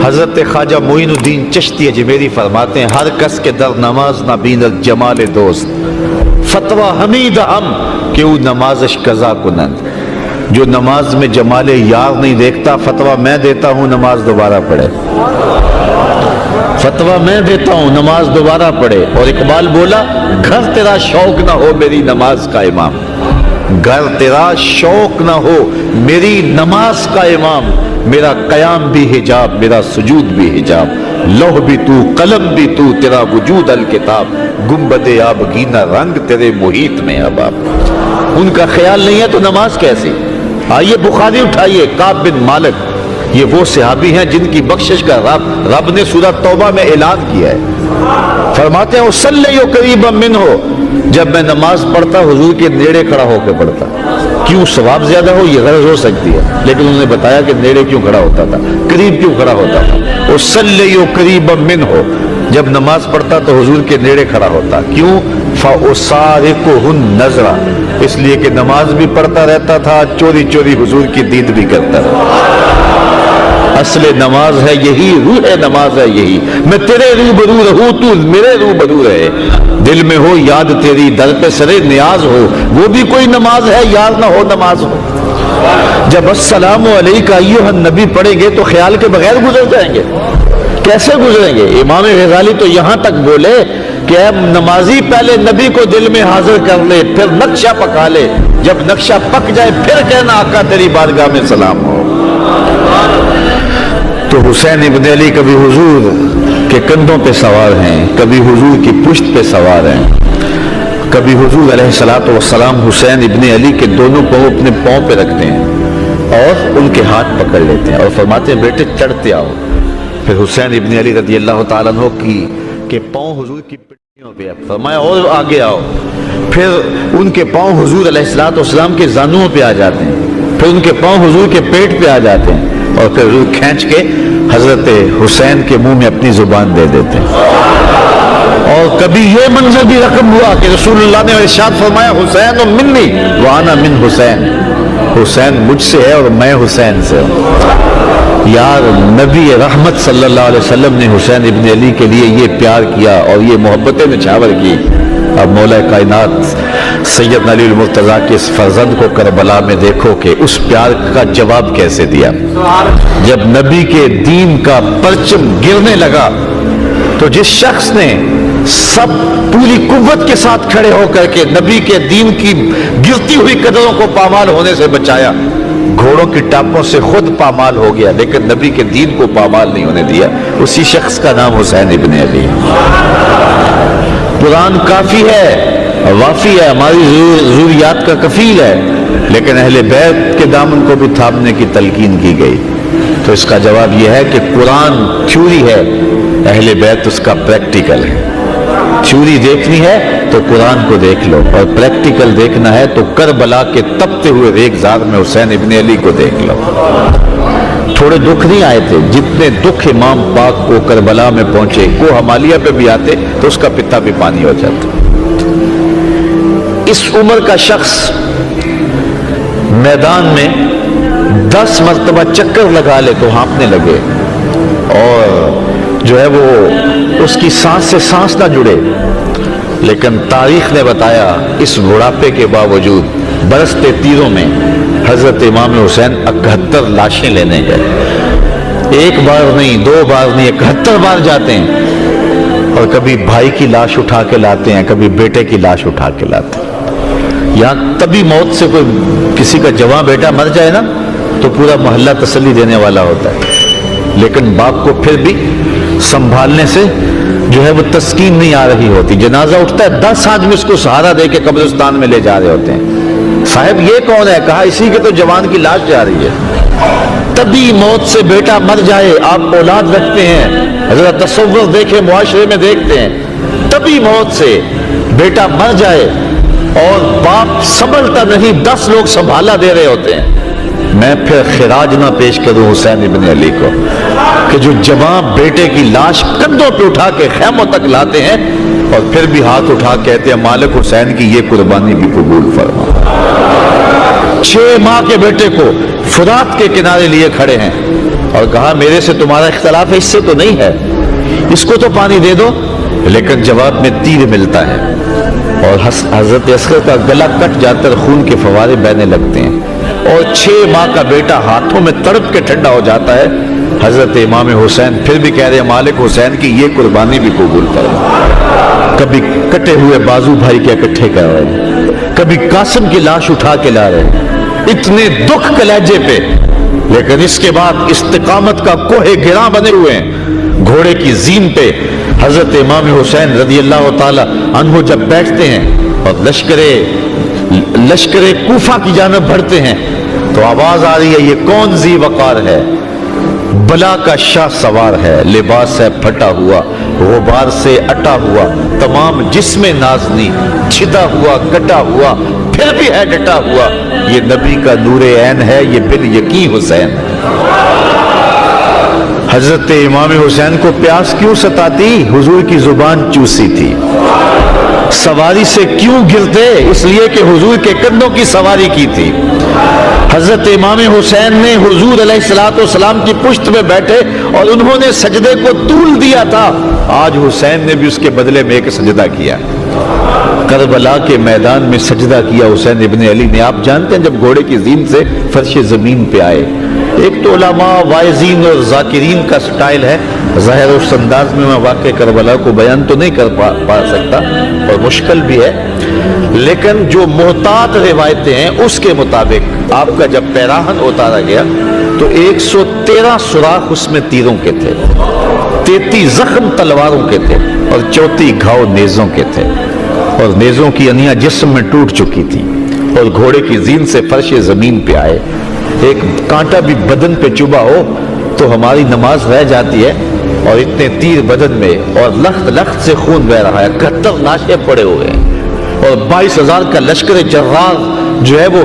حضرت خواجہ معین الدین چشتی اجمیری فرماتے ہیں ہر کس کے در نماز نہ بیند جمال دوست فتویٰ حمید ہم کہ او نمازش قضا کنند. جو نماز میں جمال یار نہیں دیکھتا فتویٰ میں دیتا ہوں نماز دوبارہ پڑھے. فتویٰ میں دیتا ہوں نماز دوبارہ پڑھے. اور اقبال بولا گھر تیرا شوق نہ ہو میری نماز کا امام. گھر تیرا شوق نہ ہو میری نماز کا امام. میرا قیام بھی حجاب میرا سجود بھی حجاب. لوح بھی تو قلم بھی تو تیرا وجود الکتاب. گنبد آبگینہ رنگ تیرے محیط میں اباب. ان کا خیال نہیں ہے تو نماز کیسی. آئیے بخاری اٹھائیے. کعب بن مالک یہ وہ صحابی ہیں جن کی بخشش کا رب نے سورہ توبہ میں اعلان کیا ہے. فرماتے ہیں اصلی قریبا منہ. جب میں نماز پڑھتا حضور کے نیڑے کھڑا ہو کے پڑھتا. کیوں ثواب زیادہ ہو یہ غرض ہو سکتی ہے لیکن انہوں نے بتایا کہ نیڑے کیوں کھڑا ہوتا تھا قریب کیوں کھڑا ہوتا تھا. اصلی قریبا منہ. جب نماز پڑھتا تو حضور کے نیڑے کھڑا ہوتا. کیوں؟ فَأُسَارِقُهُ النَّظْرَ. اس لیے کہ نماز بھی پڑھتا رہتا تھا چوری چوری حضور کی دید بھی کرتا رہتا. اصل نماز ہے یہی روح نماز ہے یہی. میں تیرے روبرو رہوں تو میرے روبرو رہے. دل میں ہو یاد تیری در پہ سرے نیاز ہو. وہ بھی کوئی نماز ہے یاد نہ ہو نماز ہو. جب السلام علیکہ ایھا النبی پڑھیں گے تو خیال کے بغیر گزر جائیں گے. کیسے گزریں گے؟ امام غزالی تو یہاں تک بولے کہ اے نمازی پہلے نبی کو دل میں حاضر کر لے پھر نقشہ پکا لے. جب نقشہ پک جائے پھر کہنا آقا تیری بارگاہ میں سلام ہو. تو حسین ابن علی کبھی حضور کے کندھوں پہ سوار ہیں کبھی حضور کی پشت پہ سوار ہیں. کبھی حضور علیہ الصلوۃ والسلام حسین ابن علی کے دونوں پاؤں اپنے پاؤں پہ رکھتے ہیں اور ان کے ہاتھ پکڑ لیتے ہیں اور فرماتے ہیں بیٹے چڑھتے آؤ. پھر حسین ابن علی رضی اللہ تعالیٰ عنہ کے پاؤں حضور کی پٹیوں پہ فرمایا اور آگے آؤ. پھر ان کے پاؤں حضور علیہ الصلوۃ والسلام کے زانوؤں پہ آ جاتے ہیں. پھر ان کے پاؤں حضور کے پیٹ پہ آ جاتے ہیں اور پھر حضور کھینچ کے حضرت حسین کے منہ میں اپنی زبان دے دیتے ہیں. اور کبھی یہ منظر بھی رقم ہوا کہ رسول اللہ نے ارشاد فرمایا حسین منی وانا من حسین. حسین مجھ سے ہے اور میں حسین سے ہوں. یار نبی رحمت صلی اللہ علیہ وسلم نے حسین ابن علی کے لیے یہ پیار کیا اور یہ محبتیں نچھاور کی. اب مولا کائنات سید علی المرتضیٰ کے اس فرزند کو کربلا میں دیکھو کہ اس پیار کا جواب کیسے دیا. جب نبی کے دین کا پرچم گرنے لگا تو جس شخص نے سب پوری قوت کے ساتھ کھڑے ہو کر کے نبی کے دین کی گرتی ہوئی قدروں کو پامال ہونے سے بچایا. گھوڑوں کی ٹاپوں سے خود پامال ہو گیا لیکن نبی کے دین کو پامال نہیں ہونے دیا. اسی شخص کا نام حسین ابن علی. قرآن کافی ہے وافی ہے ہماری ضروریات کا کفیل ہے لیکن اہل بیت کے دامن کو بھی تھامنے کی تلقین کی گئی. تو اس کا جواب یہ ہے کہ قرآن تھیوری ہے اہل بیت اس کا پریکٹیکل ہے. تھیوری دیکھنی ہے تو قرآن کو دیکھ لو اور پریکٹیکل دیکھنا ہے تو کربلا کے تپتے ہوئے ریگزار میں حسین ابن علی کو دیکھ لو. تھوڑے دکھ نہیں آئے تھے جتنے دکھ امام پاک کو کربلا میں پہنچے کو ہمالیہ پہ بھی آتے تو اس کا پتا بھی پانی ہو جاتا. اس عمر کا شخص میدان میں 10 مرتبہ چکر لگا لے تو ہانپنے لگے اور جو ہے وہ اس کی سانس سے سانس نہ جڑے. لیکن تاریخ نے بتایا اس بڑھاپے کے باوجود برستے تیروں میں حضرت امام حسین 71 لاشیں لینے گئے. ایک بار نہیں 2 بار نہیں 71 بار جاتے ہیں اور کبھی بھائی کی لاش اٹھا کے لاتے ہیں کبھی بیٹے کی لاش اٹھا کے لاتے ہیں. یہاں تبھی موت سے کوئی کسی کا جوان بیٹا مر جائے نا تو پورا محلہ تسلی دینے والا ہوتا ہے لیکن باپ کو پھر بھی سنبھالنے سے جو ہے وہ تسکین نہیں آ رہی ہوتی. جنازہ اٹھتا ہے 10 آدمی اس کو سہارا دے کے قبرستان میں لے جا رہے ہوتے ہیں. صاحب یہ کون ہے؟ کہا اسی کے تو جوان کی لاش جا رہی ہے. تبھی موت سے بیٹا مر جائے آپ اولاد رکھتے ہیں ذرا تصور دیکھیں معاشرے میں دیکھتے ہیں تبھی موت سے بیٹا مر جائے اور باپ سنبھلتا نہیں 10 لوگ سنبھالا دے رہے ہوتے ہیں. میں پھر خراج نہ پیش کروں حسین ابن علی کو کہ جو جوان بیٹے کی لاش کندھوں پہ اٹھا کے خیموں تک لاتے ہیں اور پھر بھی ہاتھ اٹھا کہتے ہیں مالک حسین کی یہ قربانی بھی قبول فرما. 6 ماہ کے بیٹے کو فرات کے کنارے لیے کھڑے ہیں اور کہا میرے سے تمہارا اختلاف ہے، اس سے تو نہیں ہے، اس کو تو پانی دے دو، لیکن جواب میں تیر ملتا ہے اور حضرت اصغر کا گلا کٹ جاتا ہے، خون کے فوارے بہنے لگتے ہیں اور 6 ماہ کا بیٹا ہاتھوں میں تڑپ کے ٹھنڈا ہو جاتا ہے۔ حضرت امام حسین پھر بھی کہہ رہے ہیں مالک حسین کی یہ قربانی بھی قبول کرو۔ کبھی کٹے ہوئے بازو بھائی کے اکٹھے کر رہے ہیں، کبھی قاسم کی لاش اٹھا کے لا رہے ہیں، اتنے دکھ کلیجے پہ، لیکن اس کے بعد استقامت کا کوہ گراں بنے ہوئے ہیں۔ گھوڑے کی زین پہ حضرت امام حسین رضی اللہ تعالی عنہ جب بیٹھتے ہیں اور لشکر کوفہ کی جانب بڑھتے ہیں تو آواز آ رہی ہے یہ کون ذی وقار ہے؟ بلا کا شاہ سوار ہے، لباس ہے پھٹا ہوا، غبار سے اٹا ہوا، تمام جسم نازنی، چھدا ہوا کٹا ہوا، پھر بھی ہے ڈٹا ہوا، یہ نبی کا نور عین ہے، یہ بال یقین حسین ہے۔ حضرت امام حسین کو پیاس کیوں ستاتی؟ حضور کی زبان چوسی تھی۔ سواری سے کیوں گرتے؟ اس لیے کہ حضور کے کندھوں کی سواری کی تھی۔ حضرت امام حسین نے حضور علیہ السلام کی پشت میں بیٹھے اور انہوں نے سجدے کو طول دیا تھا، آج حسین نے بھی اس کے بدلے میں ایک سجدہ کیا۔ کربلا کے میدان میں سجدہ کیا حسین ابن علی نے۔ آپ جانتے ہیں جب گھوڑے کی زین سے فرش زمین پہ آئے، ایک تو علماء واعظین اور ذاکرین کا سٹائل ہے، ظاہر اس انداز میں واقع کربلا کو بیان تو نہیں کر پا سکتا اور مشکل بھی ہے، لیکن جو محتاط روایتیں ہیں اس کے مطابق آپ کا جب پیراہن اتارا گیا تو 113 سوراخ اس میں تیروں کے تھے، 33 زخم تلواروں کے تھے اور 34 گھاؤ نیزوں کے تھے، اور نیزوں کی انیاں جسم میں ٹوٹ چکی تھی، اور گھوڑے کی زین سے فرش زمین پہ آئے۔ ایک کانٹا بھی بدن پہ چبھا ہو تو ہماری نماز رہ جاتی ہے، اور اتنے تیر بدن میں اور لخت لخت سے خون بہ رہا ہے، 71 لاشیں پڑے ہوئے ہیں، اور 22,000 کا لشکر جرار جو ہے وہ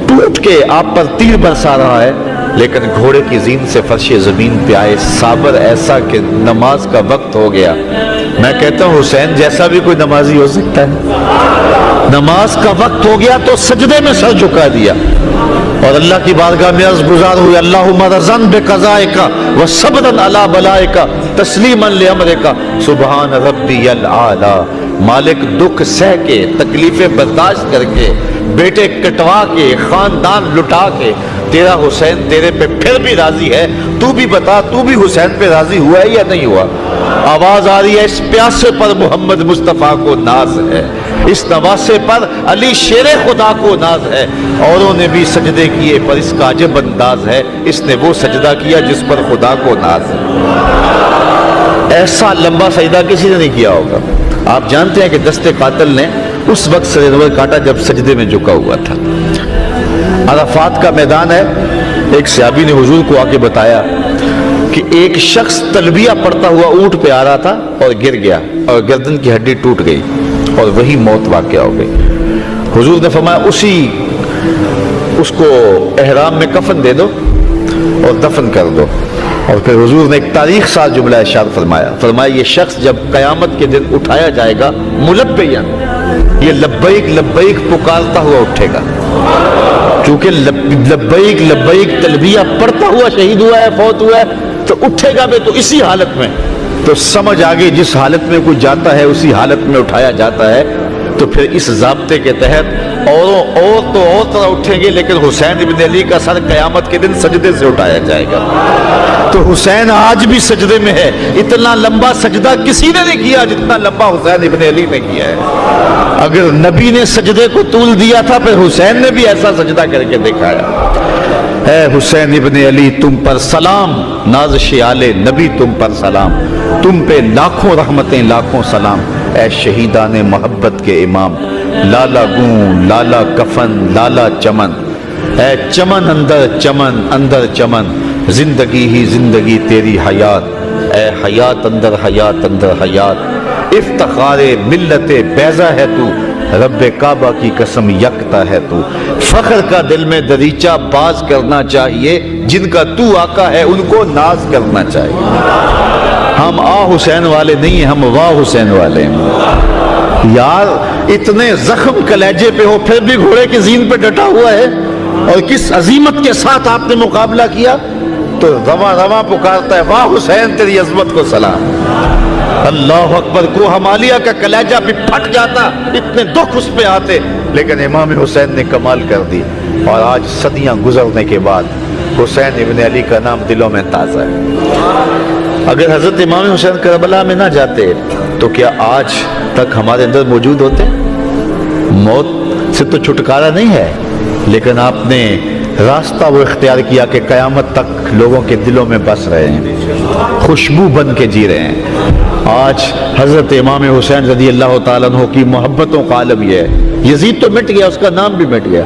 ٹوٹ کے آپ پر تیر برسا رہا ہے، لیکن گھوڑے کی زین سے فرش زمین پہ آئے، صابر ایسا کہ نماز کا وقت ہو گیا۔ میں کہتا ہوں حسین جیسا بھی کوئی نمازی ہو سکتا ہے، نماز کا وقت ہو گیا تو سجدے میں سر جھکا دیا اور اللہ کی بارگاہ میں عرض گزار ہوئے، اللہم رضن بقضائک و صبرن علی بلائک تسلیما لامرک سبحان ربی العالی۔ مالک دکھ سہ کے، تکلیفیں برداشت کر کے، بیٹے کٹوا کے، خاندان لٹا کے، تیرا حسین تیرے پہ پھر بھی راضی ہے۔ تو بھی بتا، تو بھی حسین پہ راضی ہوا ہے یا نہیں ہوا؟ آواز آ رہی ہے اس پیاسے پر محمد مصطفیٰ کو ناز ہے، اس نواسے پر علی شیر خدا کو ناز ہے۔ اوروں نے بھی سجدے کیے پر اس کا عجب انداز ہے، اس نے وہ سجدہ کیا جس پر خدا کو ناز ہے۔ ایسا لمبا سجدہ کسی نے نہیں کیا ہوگا۔ آپ جانتے ہیں کہ دست قاتل نے اس وقت سر انور کاٹا جب سجدے میں جھکا ہوا تھا۔ عرفات کا میدان ہے، ایک صحابی نے حضور کو آ کے بتایا کہ ایک شخص تلبیہ پڑھتا ہوا اونٹ پہ آ رہا تھا اور گر گیا اور گردن کی ہڈی ٹوٹ گئی اور وہی موت واقع ہو گئی۔ حضور نے فرمایا اس کو احرام میں کفن دے دو اور دفن کر دو، اور پھر حضور نے ایک تاریخ ساز جملہ ارشاد فرمایا یہ شخص جب قیامت کے دن اٹھایا جائے گا ملبیاً، یہ لبیک لبیک پکارتا ہوا اٹھے گا، چونکہ لبیک لبیک تلبیہ پڑھتا ہوا شہید ہوا ہے، فوت ہوا ہے، تو اٹھے گا بھی تو اسی حالت میں۔ تو سمجھ آگے جس حالت میں کوئی جاتا ہے اسی حالت میں اٹھایا جاتا ہے۔ تو پھر اس ضابطے کے تحت اور طرح اٹھیں گے، لیکن حسین ابن علی کا سر قیامت کے دن سجدے سے اٹھایا جائے گا۔ تو حسین آج بھی سجدے میں ہے، اتنا لمبا سجدہ کسی نے نہیں کیا جتنا لمبا حسین ابن علی نے کیا ہے۔ اگر نبی نے سجدے کو طول دیا تھا پھر حسین نے بھی ایسا سجدہ کر کے دکھایا۔ اے حسین ابن علی تم پر سلام، نازش آلے نبی تم پر سلام، تم پہ لاکھوں رحمتیں لاکھوں سلام، اے شہیدان محبت کے امام، لالا گون لالا کفن لالا چمن، اے چمن اندر چمن، زندگی ہی زندگی تیری حیات، اے حیات اندر حیات، افتخار ملت بیضا ہے تو، رب کعبہ کی قسم یکتا ہے تو، فخر کا دل میں دریچہ باز کرنا چاہیے، جن کا تو آقا ہے ان کو ناز کرنا چاہیے۔ ہم حسین والے نہیں ہیں، ہم واہ حسین والے ہیں۔ یار اتنے زخم کلیجے پہ ہو پھر بھی گھوڑے کی زین پہ ڈٹا ہوا ہے، اور کس عظیمت کے ساتھ آپ نے مقابلہ کیا تو رواں رواں پکارتا ہے واہ حسین تیری عظمت کو سلام. اللہ اکبر. کو ہمالیہ کا کلیجہ بھی پھٹ جاتا, اتنے دکھ اس پہ آتے, لیکن امام حسین نے کمال کر دی. اور آج صدیاں گزرنے کے بعد حسین ابن علی کا نام دلوں میں تازہ ہے. اگر حضرت امام حسین کربلا میں نہ جاتے تو کیا آج تک ہمارے اندر موجود ہوتے؟ موت سے تو چھٹکارا نہیں ہے, لیکن آپ نے راستہ وہ اختیار کیا کہ قیامت تک لوگوں کے دلوں میں بس رہے ہیں, خوشبو بن کے جی رہے ہیں. آج حضرت امام حسین رضی اللہ تعالیٰ عنہ کی محبتوں کا عالم یہ ہے. یزید تو مٹ گیا, اس کا نام بھی مٹ گیا.